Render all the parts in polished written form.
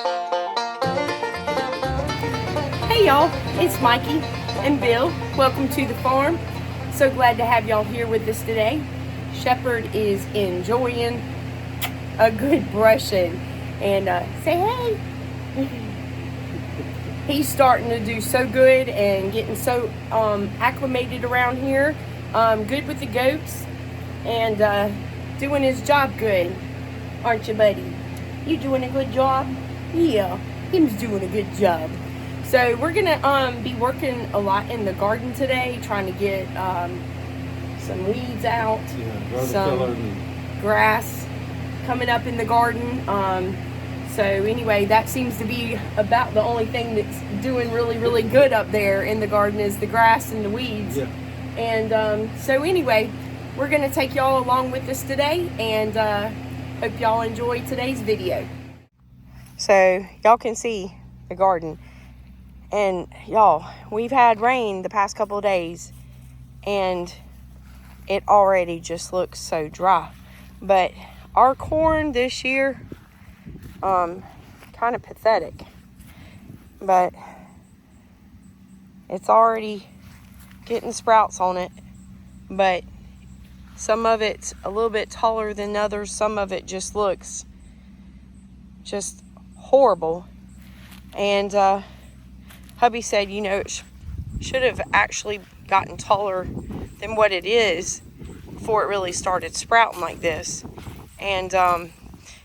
Hey y'all, it's Mikey and Bill. Welcome to the farm. So glad to have y'all here with us today. Shepherd is enjoying a good brushing. And say hey. He's starting to do so good and getting so acclimated around here. Good with the goats and doing his job good. Aren't you, buddy? You doing a good job? Yeah, him's doing a good job. So we're gonna be working a lot in the garden today, trying to get some weeds out, some grass coming up in the garden. So anyway, that seems to be about the only thing that's doing really, really good up there in the garden is the grass and the weeds. Yeah. And so anyway, we're gonna take y'all along with us today, and hope y'all enjoy today's video. So y'all can see the garden. And y'all, we've had rain the past couple of days and it already just looks so dry. But our corn this year, kind of pathetic. But it's already getting sprouts on it. But some of it's a little bit taller than others. Some of it just looks just horrible. And hubby said, you know, it should have actually gotten taller than what it is before it really started sprouting like this. And,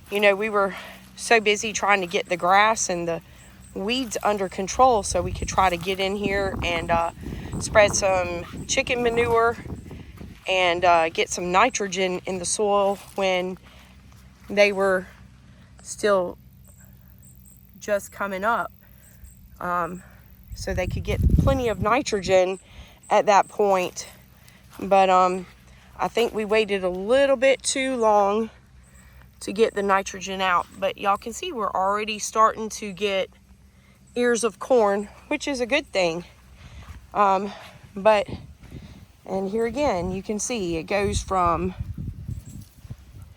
you know, we were so busy trying to get the grass and the weeds under control so we could try to get in here and spread some chicken manure and get some nitrogen in the soil when they were still just coming up. So they could get plenty of nitrogen at that point. But I think we waited a little bit too long to get the nitrogen out. But y'all can see we're already starting to get ears of corn, which is a good thing. But, and here again, you can see it goes from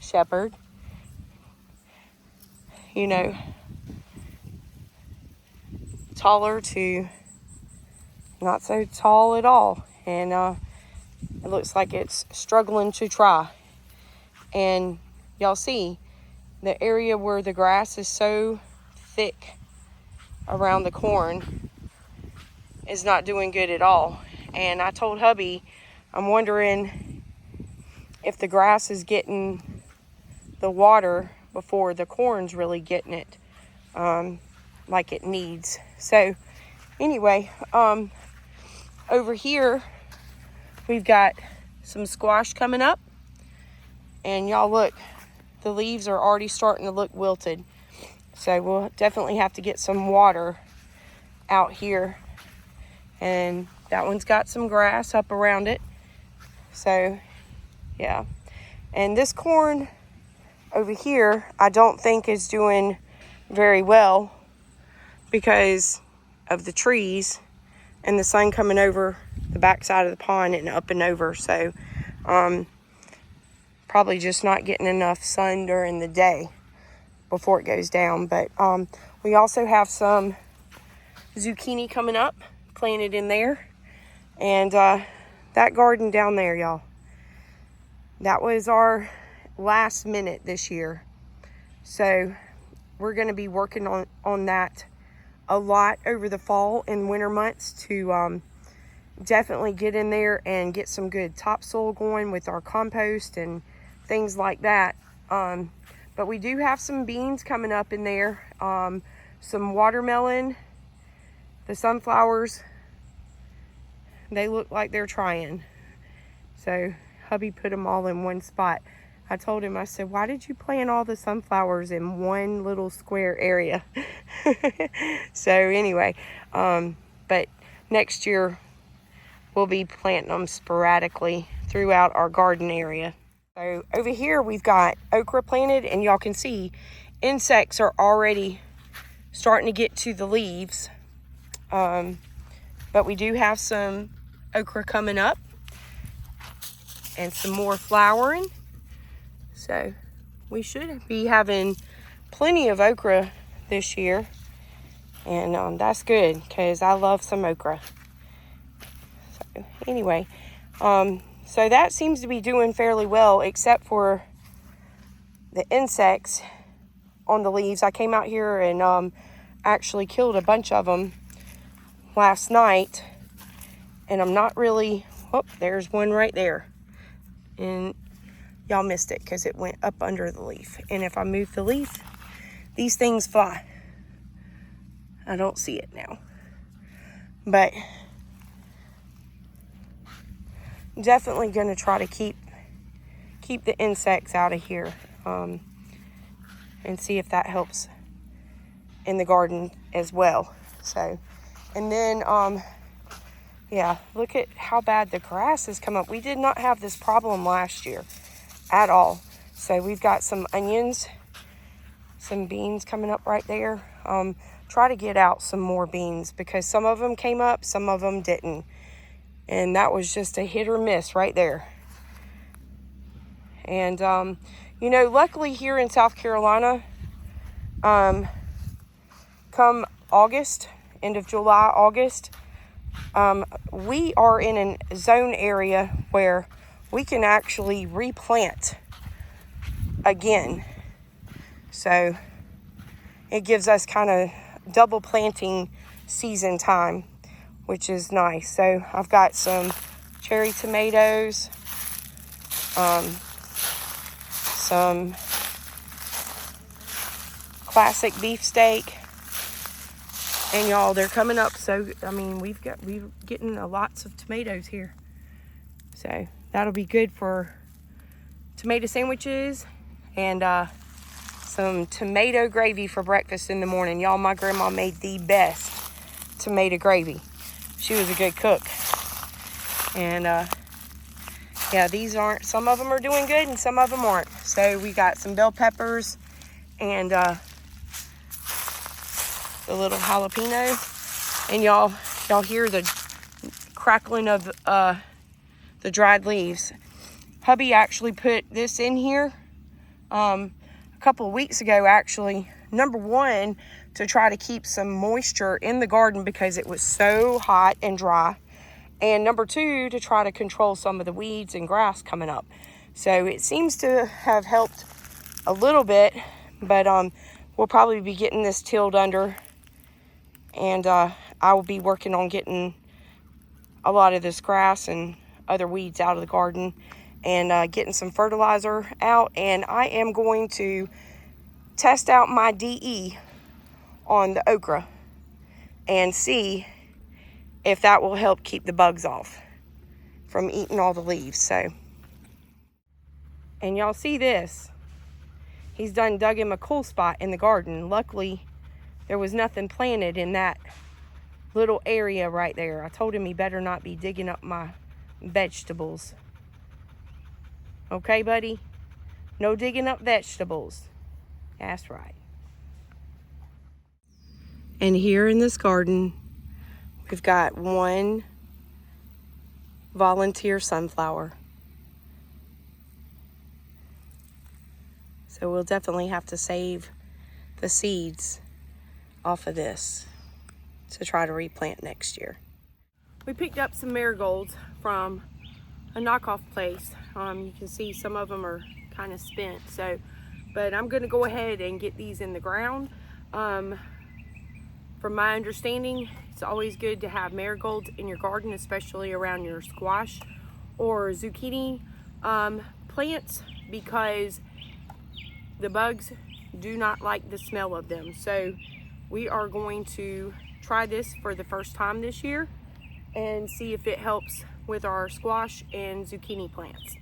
Shepherd, you know, taller to not so tall at all, and it looks like it's struggling to try. And y'all see the area where the grass is so thick around the corn is not doing good at all. And I told hubby, I'm wondering if the grass is getting the water before the corn's really getting it like it needs. So anyway, over here we've got some squash coming up, and y'all look, the leaves are already starting to look wilted. So we'll definitely have to get some water out here. And that one's got some grass up around it. So yeah, and this corn over here I don't think is doing very well because of the trees and the sun coming over the backside of the pond and up and over. So probably just not getting enough sun during the day before it goes down. But we also have some zucchini coming up, planted in there. And that garden down there, y'all, that was our last minute this year. So we're going to be working on that a lot over the fall and winter months to definitely get in there and get some good topsoil going with our compost and things like that. But we do have some beans coming up in there, some watermelon, the sunflowers. They look like they're trying. So hubby put them all in one spot. I told him, I said, why did you plant all the sunflowers in one little square area? So anyway, but next year we'll be planting them sporadically throughout our garden area. So over here we've got okra planted, and y'all can see insects are already starting to get to the leaves. But we do have some okra coming up and some more flowering. So we should be having plenty of okra this year. And that's good because I love some okra. So anyway, so that seems to be doing fairly well except for the insects on the leaves. I came out here and actually killed a bunch of them last night. And I'm not really, oh, there's one right there. And y'all missed it because it went up under the leaf. And if I move the leaf, these things fly. I don't see it now. But definitely going to try to keep the insects out of here. And see if that helps in the garden as well. So, and then, yeah, look at how bad the grass has come up. We did not have this problem last year at all. So we've got some onions, some beans coming up right there. Try to get out some more beans because some of them came up, some of them didn't. And that was just a hit or miss right there. And, you know, luckily here in South Carolina, come August, end of July, August, we are in a zone area where we can actually replant again. So it gives us kind of double planting season time, which is nice. So I've got some cherry tomatoes, some classic beefsteak, and y'all, they're coming up. So I mean, we're getting lots of tomatoes here, so that'll be good for tomato sandwiches and some tomato gravy for breakfast in the morning. Y'all, my grandma made the best tomato gravy. She was a good cook. And yeah, these aren't, some of them are doing good and some of them aren't. So we got some bell peppers and the little jalapeno. And y'all hear the crackling of the dried leaves. Hubby actually put this in here a couple of weeks ago, actually. Number one, to try to keep some moisture in the garden because it was so hot and dry. And number two, to try to control some of the weeds and grass coming up. So it seems to have helped a little bit, but we'll probably be getting this tilled under. And I will be working on getting a lot of this grass and other weeds out of the garden and getting some fertilizer out. And I am going to test out my DE on the okra and see if that will help keep the bugs off from eating all the leaves. So, and y'all see this, he's dug him a cool spot in the garden. Luckily there was nothing planted in that little area right there. I told him he better not be digging up my vegetables. Okay, buddy? No digging up vegetables. That's right. And here in this garden, we've got one volunteer sunflower. So we'll definitely have to save the seeds off of this to try to replant next year. We picked up some marigolds from a knockoff place. You can see some of them are kind of spent. So, but I'm going to go ahead and get these in the ground. From my understanding, it's always good to have marigolds in your garden, especially around your squash or zucchini plants, because the bugs do not like the smell of them. So we are going to try this for the first time this year and see if it helps with our squash and zucchini plants.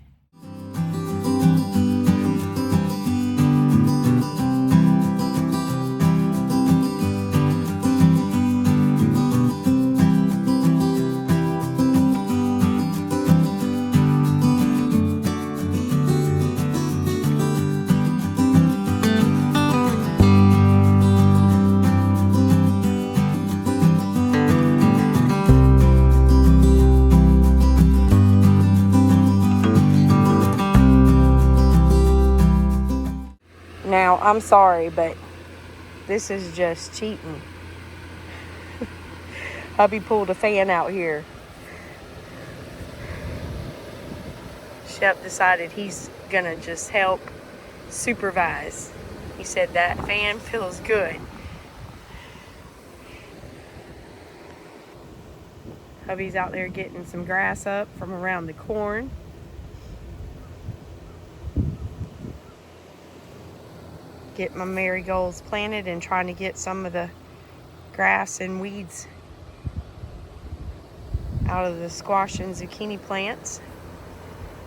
Now, I'm sorry, but This is just cheating. Hubby pulled a fan out here. Shep decided he's gonna just help supervise. He said that fan feels good. Hubby's out there getting some grass up from around the corn. Get my marigolds planted and trying to get some of the grass and weeds out of the squash and zucchini plants.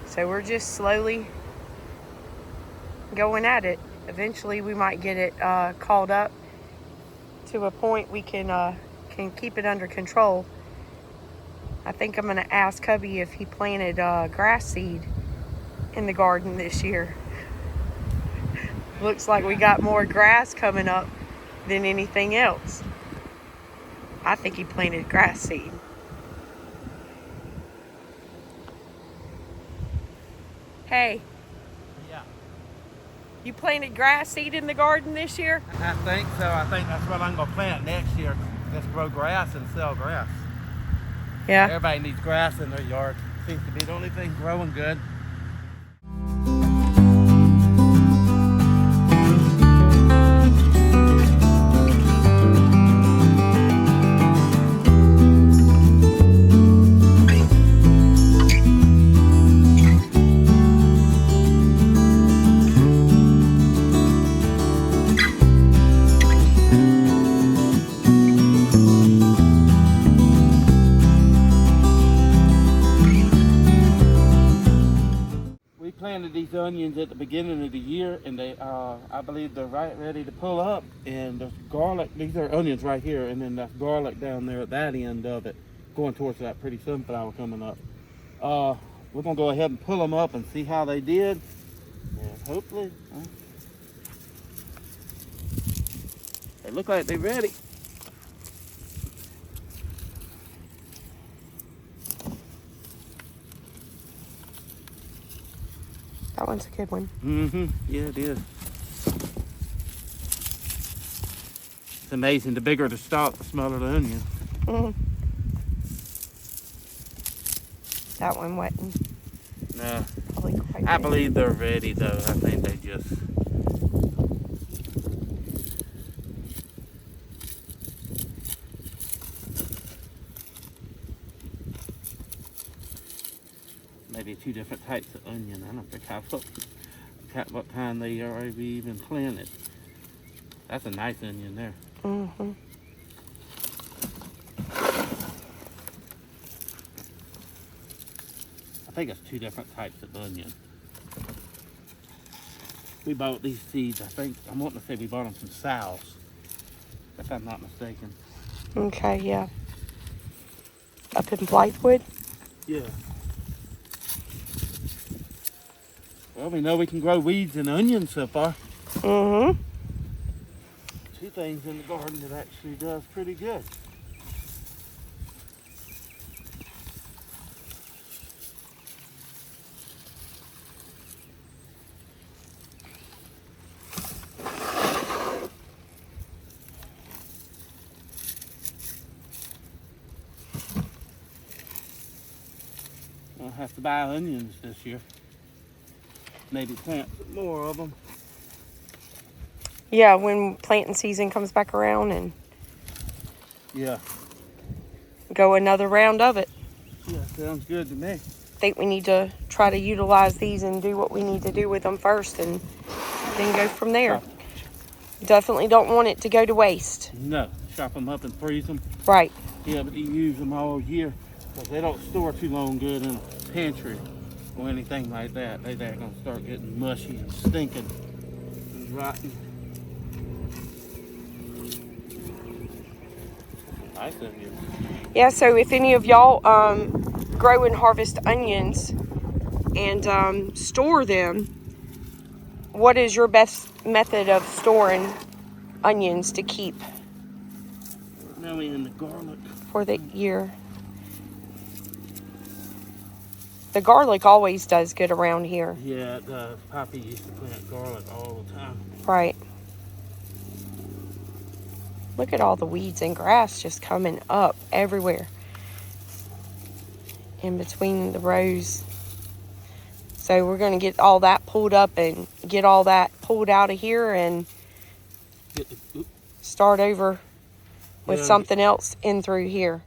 So we're just slowly going at it. Eventually we might get it called up to a point we can keep it under control. I think I'm gonna ask hubby if he planted grass seed in the garden this year. Looks like we got more grass coming up than anything else. I think he planted grass seed. Hey. Yeah. You planted grass seed in the garden this year? I think so. I think that's what I'm going to plant next year. Just grow grass and sell grass. Yeah. Everybody needs grass in their yard. Seems to be the only thing growing good. Planted these onions at the beginning of the year, and they I believe they're right ready to pull up. And there's garlic. These are onions right here, and then there's garlic down there at that end of it, going towards that pretty sunflower coming up. We're gonna go ahead and pull them up and see how they did, and hopefully they look like they're ready. That one's a good one. Mm-hmm. Yeah, it is. It's amazing. The bigger the stalk, the smaller the onion. Mm. That one wasn't. No. Probably quite I big. believe they're ready, though. I think they just... maybe two different types of onion. I don't think I've looked at what kind they are even planted. That's a nice onion there. Mm-hmm. I think it's two different types of onion. We bought these seeds, I'm wanting to say we bought them from Sal's, if I'm not mistaken. Okay, yeah. Up in Blythewood? Yeah. Well, we know we can grow weeds and onions so far. Mm-hmm. Two things in the garden that actually does pretty good. I'll have to buy onions this year. Maybe plant some more of them. Yeah, when planting season comes back around and Yeah. go another round of it. Yeah, sounds good to me. I think we need to try to utilize these and do what we need to do with them first and then go from there. Definitely don't want it to go to waste. No, chop them up and freeze them. Right. Yeah, but you use them all year because they don't store too long good in a pantry or anything like that. They're going to start getting mushy and stinking and rotten. Nice onions. Yeah, so if any of y'all grow and harvest onions and store them, what is your best method of storing onions to keep Now we in the garlic. for the year? The garlic always does good around here. Yeah, Poppy used to plant garlic all the time. Right. Look at all the weeds and grass just coming up everywhere in between the rows. So we're going to get all that pulled up and get all that pulled out of here and start over with something else in through here.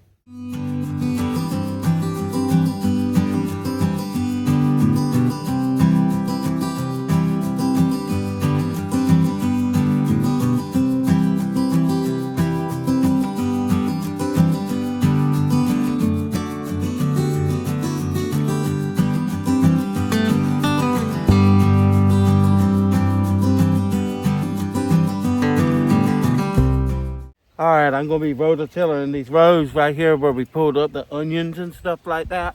All right, I'm gonna be rototilling these rows right here where we pulled up the onions and stuff like that,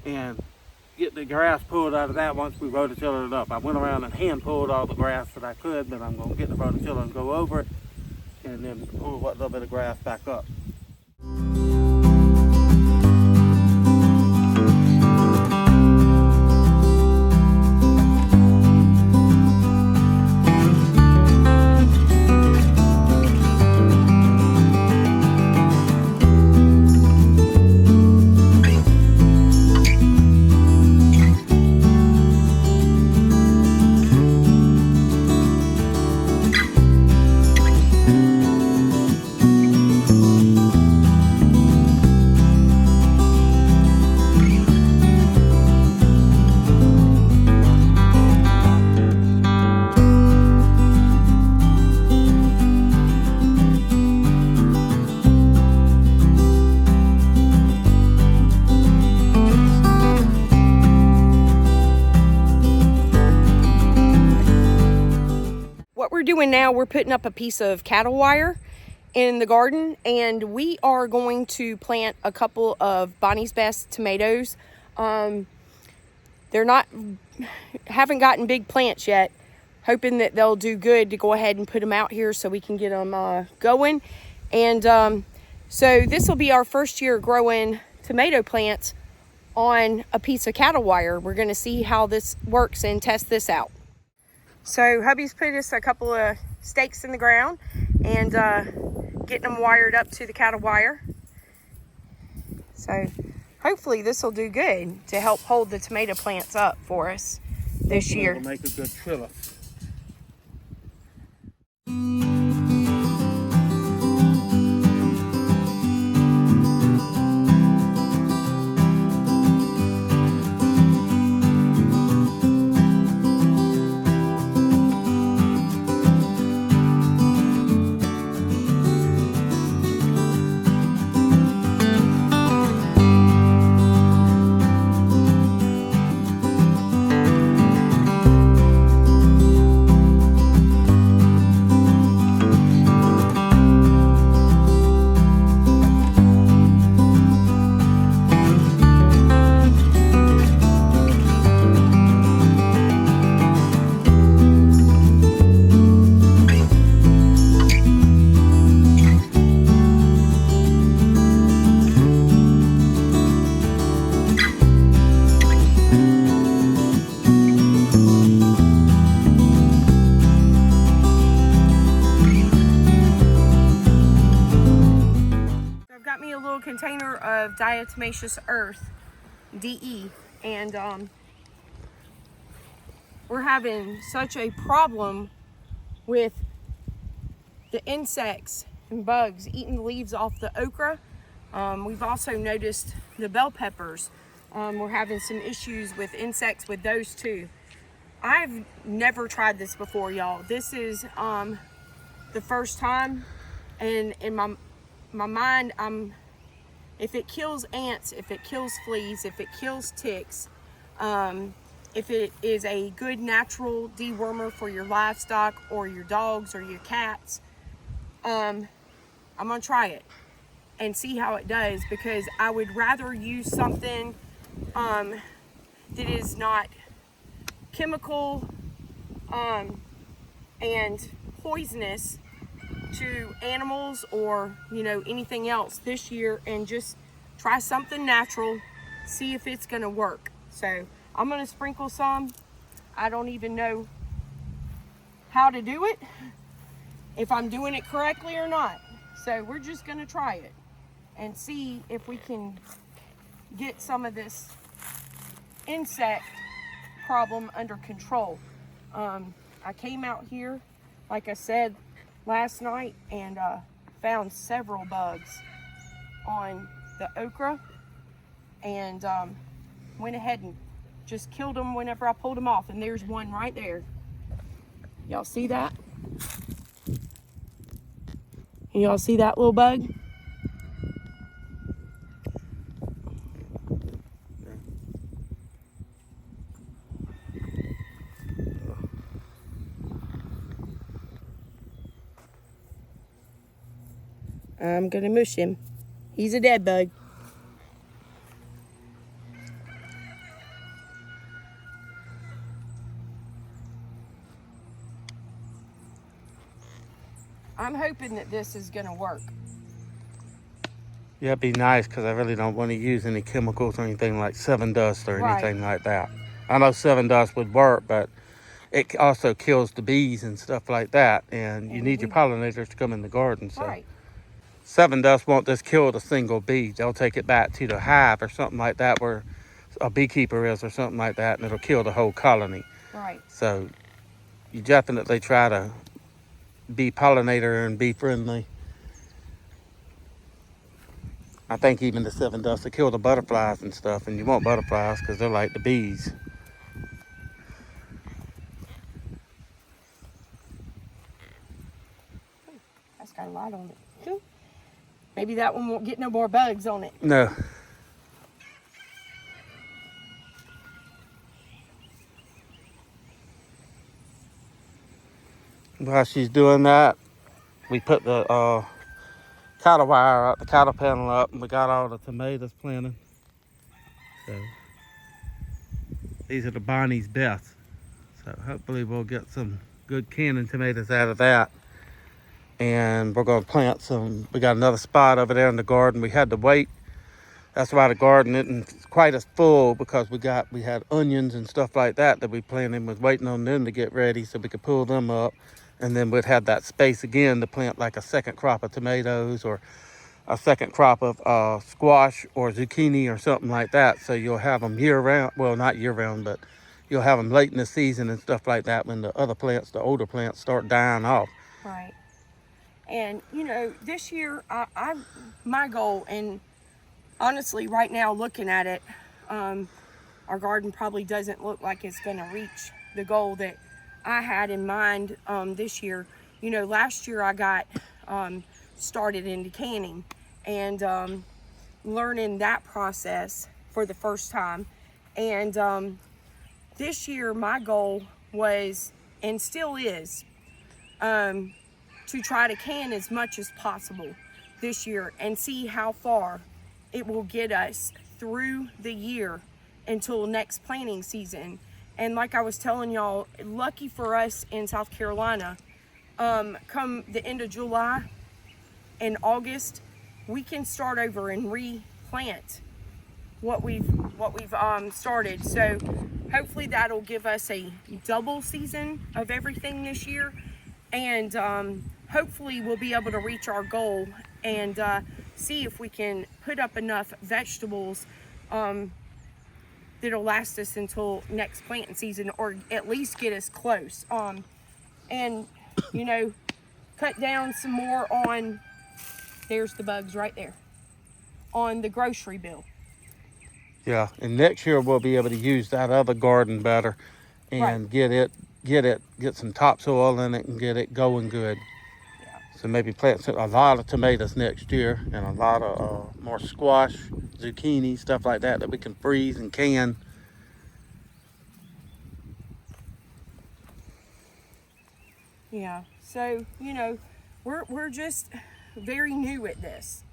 and get the grass pulled out of that once we rototill it up. I went around and hand pulled all the grass that I could, but I'm gonna get the rototiller and go over it, and then pull what little bit of grass back up. Doing now, we're putting up a piece of cattle wire in the garden, and we are going to plant a couple of Bonnie's Best tomatoes. Haven't gotten big plants yet, hoping that they'll do good to go ahead and put them out here so we can get them going. And so this will be our first year growing tomato plants on a piece of cattle wire. We're going to see how this works and test this out. So hubby's put us a couple of stakes in the ground and getting them wired up to the cattle wire. So hopefully this will do good to help hold the tomato plants up for us this year. It'll make a good trellis. Container of diatomaceous earth, DE, and we're having such a problem with the insects and bugs eating the leaves off the okra. We've also noticed the bell peppers. We're having some issues with insects with those too. I've never tried this before, y'all. This is the first time, and in my mind, if it kills ants, if it kills fleas, if it kills ticks, if it is a good natural dewormer for your livestock or your dogs or your cats, I'm gonna try it and see how it does, because I would rather use something that is not chemical and poisonous to animals or anything else this year, and just try something natural, see if it's gonna work. So I'm gonna sprinkle some. I don't even know how to do it, if I'm doing it correctly or not. So we're just gonna try it and see if we can get some of this insect problem under control. I came out here, like I said, last night and found several bugs on the okra, and went ahead and just killed them whenever I pulled them off. And there's one right there. Y'all see that? Y'all see that little bug? I'm gonna mush him. He's a dead bug. I'm hoping that this is gonna work. Yeah, it'd be nice because I really don't want to use any chemicals or anything like Seven Dust or anything like that. I know Seven Dust would work, but it also kills the bees and stuff like that, and you need your pollinators to come in the garden. So Seven Dust won't just kill the single bee. They'll take it back to the hive or something like that where a beekeeper is or something like that, and it'll kill the whole colony. Right. So you definitely try to be pollinator and bee friendly. I think even the Seven Dust will kill the butterflies and stuff, and you want butterflies because they're like the bees. That's got a lot on it. Maybe that one won't get no more bugs on it. No. While she's doing that, we put the cattle wire up, the cattle panel up, and we got all the tomatoes planted. So these are the Bonnie's best. So hopefully we'll get some good canning tomatoes out of that. And we're going to plant some. We got another spot over there in the garden. We had to wait. That's why the garden isn't quite as full, because we had onions and stuff like that we planted, was waiting on them to get ready so we could pull them up. And then we'd have that space again to plant like a second crop of tomatoes or a second crop of squash or zucchini or something like that. So you'll have them year round. Well, not year round, but you'll have them late in the season and stuff like that when the other plants, the older plants, start dying off. Right. And, you know, this year, my goal, and honestly, right now, looking at it, our garden probably doesn't look like it's going to reach the goal that I had in mind this year. You know, last year I got started into canning and learning that process for the first time. And this year my goal was, and still is, to try to can as much as possible this year and see how far it will get us through the year until next planting season. And like I was telling y'all, lucky for us in South Carolina, come the end of July and August, we can start over and replant what we've started. So hopefully that'll give us a double season of everything this year, and hopefully we'll be able to reach our goal and see if we can put up enough vegetables that'll last us until next planting season, or at least get us close. And you know, cut down some more on, there's the bugs right there, on the grocery bill. Yeah, and next year we'll be able to use that other garden better and get some topsoil in it and get it going good. Yeah. So maybe plant a lot of tomatoes next year and a lot of more squash, zucchini, stuff like that we can freeze and can. Yeah, so, you know, we're just very new at this.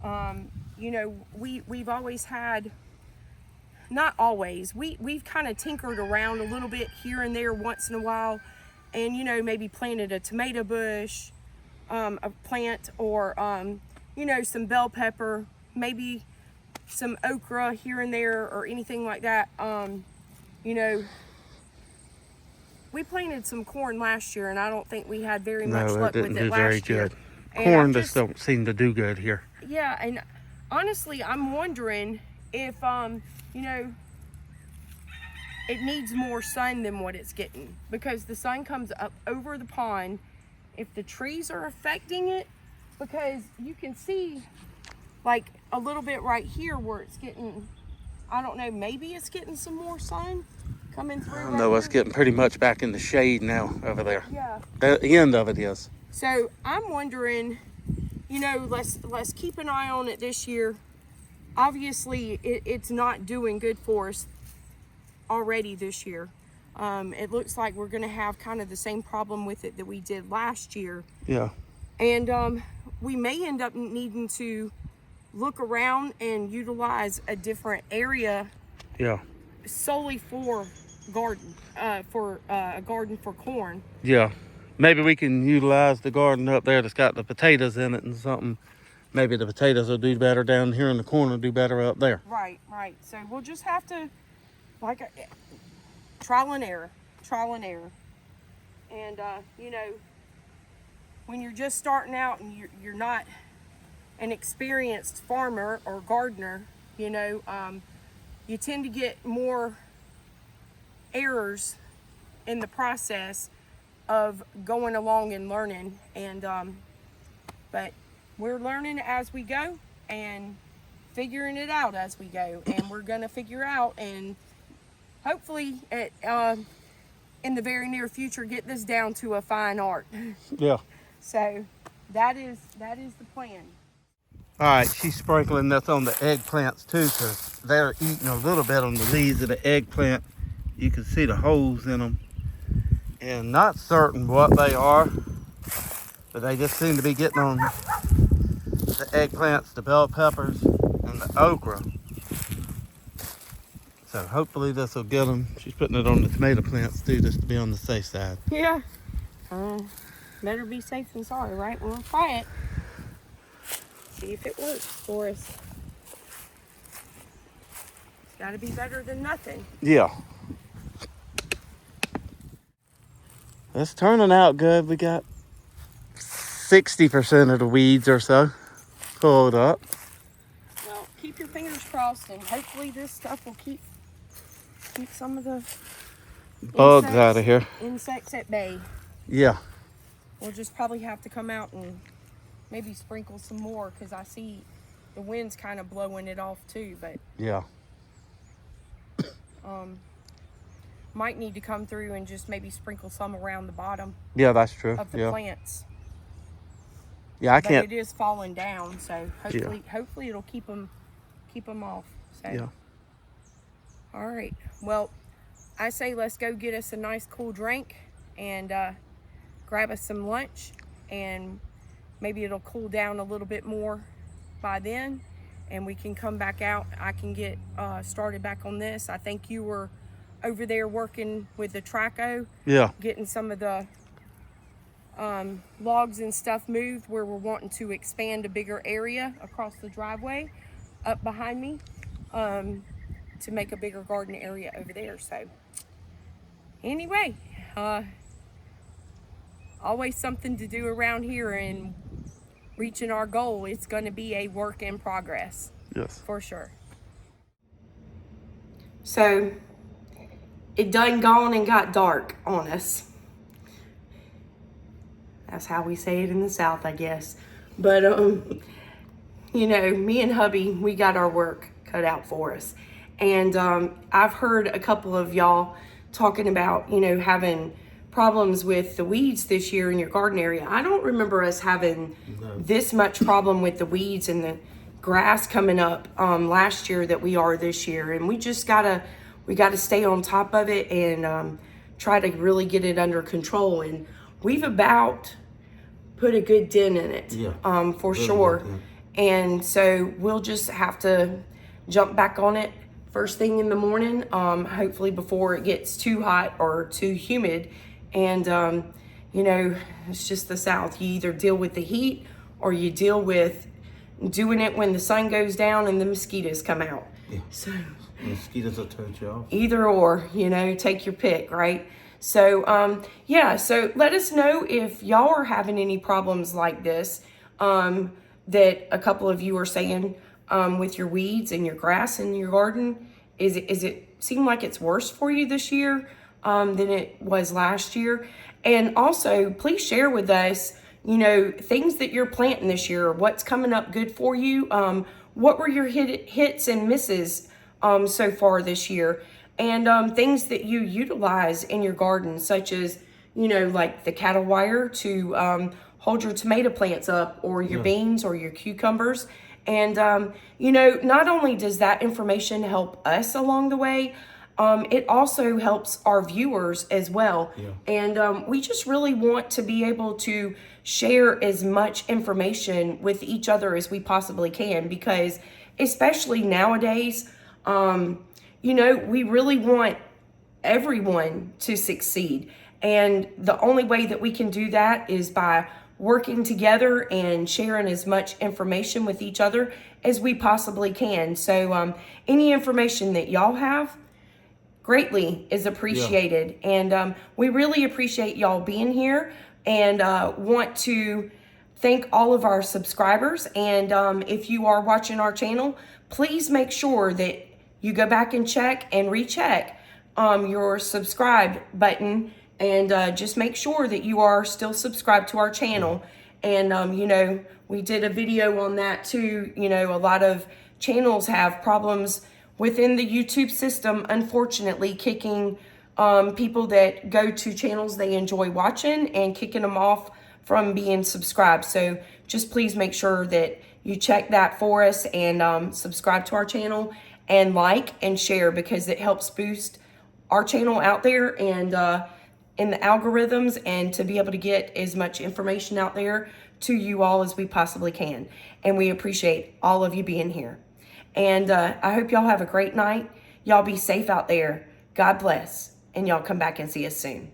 You know, we've always had, not always, we've kind of tinkered around a little bit here and there once in a while, and, you know, maybe planted a tomato bush, a plant, or, you know, some bell pepper, maybe some okra here and there, or anything like that. You know, we planted some corn last year, and I don't think we had very much No, luck it with didn't it do very last year. good. And Corn just don't seem to do good here. Yeah, and honestly, I'm wondering if, you know, it needs more sun than what it's getting, because the sun comes up over the pond. If the trees are affecting it, because you can see like a little bit right here where it's getting, I don't know, maybe it's getting some more sun coming through. No, it's getting pretty much back in the shade now over there. Yeah. The end of it is. So I'm wondering, you know, let's keep an eye on it this year. Obviously, it's not doing good for us already this year. It looks like we're going to have kind of the same problem with it that we did last year. Yeah. And we may end up needing to look around and utilize a different area. Yeah. Solely for garden, a garden for corn. Yeah. Maybe we can utilize the garden up there that's got the potatoes in it and something. Maybe the potatoes will do better down here, and the corn will do better up there. Right. So we'll just have to, like, trial and error. And you know, when you're just starting out and you're not an experienced farmer or gardener, you know, you tend to get more errors in the process of going along and learning. And but we're learning as we go and figuring it out as we go, and we're gonna figure out, and hopefully in the very near future get this down to a fine art. Yeah. So that is the plan. All right, she's sprinkling this on the eggplants too, because they're eating a little bit on the leaves of the eggplant. You can see the holes in them. And not certain what they are, but they just seem to be getting on the eggplants, the bell peppers, and the okra. So hopefully this will get them. She's putting it on the tomato plants too, just to be on the safe side. Yeah. Better be safe than sorry, right? We'll try it. See if it works for us. It's got to be better than nothing. Yeah. It's turning out good. We got 60% of the weeds or so pulled up. Well, keep your fingers crossed, and hopefully this stuff will keep some of the Bugs out of here. Insects at bay. Yeah. We'll just probably have to come out and maybe sprinkle some more, because I see the wind's kind of blowing it off too. But yeah. Might need to come through and just maybe sprinkle some around the bottom. Yeah, that's true. Of the plants. Yeah, I can't. But it is falling down, so hopefully it'll keep them off. So. Yeah. All right. Well, I say let's go get us a nice cool drink and grab us some lunch, and maybe it'll cool down a little bit more by then, and we can come back out. I can get started back on this. I think you were over there working with the traco. Yeah. Getting some of the logs and stuff moved, where we're wanting to expand a bigger area across the driveway up behind me to make a bigger garden area over there. So anyway, always something to do around here, and reaching our goal, it's going to be a work in progress. Yes. For sure. So it done gone and got dark on us. That's how we say it in the South, I guess. But, you know, me and hubby, we got our work cut out for us. And I've heard a couple of y'all talking about, you know, having problems with the weeds this year in your garden area. I don't remember us having this much problem with the weeds and the grass coming up last year that we are this year. And we just gotta stay on top of it and try to really get it under control. And we've about put a good dent in it, for sure. And so we'll just have to jump back on it first thing in the morning, hopefully before it gets too hot or too humid. And you know, it's just the South. You either deal with the heat or you deal with doing it when the sun goes down and the mosquitoes come out. Yeah. So mosquitoes will turn you off. Either or, you know, take your pick, right? So yeah, so let us know if y'all are having any problems like this that a couple of you are saying with your weeds and your grass in your garden. Is it seem like it's worse for you this year than it was last year? And also, please share with us, you know, things that you're planting this year. What's coming up good for you? What were your hits and misses so far this year? And things that you utilize in your garden, such as, you know, like the cattle wire to hold your tomato plants up, or your beans or your cucumbers. And, you know, not only does that information help us along the way, it also helps our viewers as well. And we just really want to be able to share as much information with each other as we possibly can, because especially nowadays, you know, we really want everyone to succeed. And the only way that we can do that is by working together and sharing as much information with each other as we possibly can. So any information that y'all have greatly is appreciated. And we really appreciate y'all being here, and want to thank all of our subscribers. And if you are watching our channel, please make sure that you go back and check and recheck your subscribe button, and just make sure that you are still subscribed to our channel. And you know, we did a video on that too. You know, a lot of channels have problems within the YouTube system, unfortunately, kicking people that go to channels they enjoy watching and kicking them off from being subscribed. So just please make sure that you check that for us, and subscribe to our channel, and like and share, because it helps boost our channel out there and in the algorithms, and to be able to get as much information out there to you all as we possibly can. And we appreciate all of you being here. And I hope y'all have a great night. Y'all be safe out there. God bless. And y'all come back and see us soon.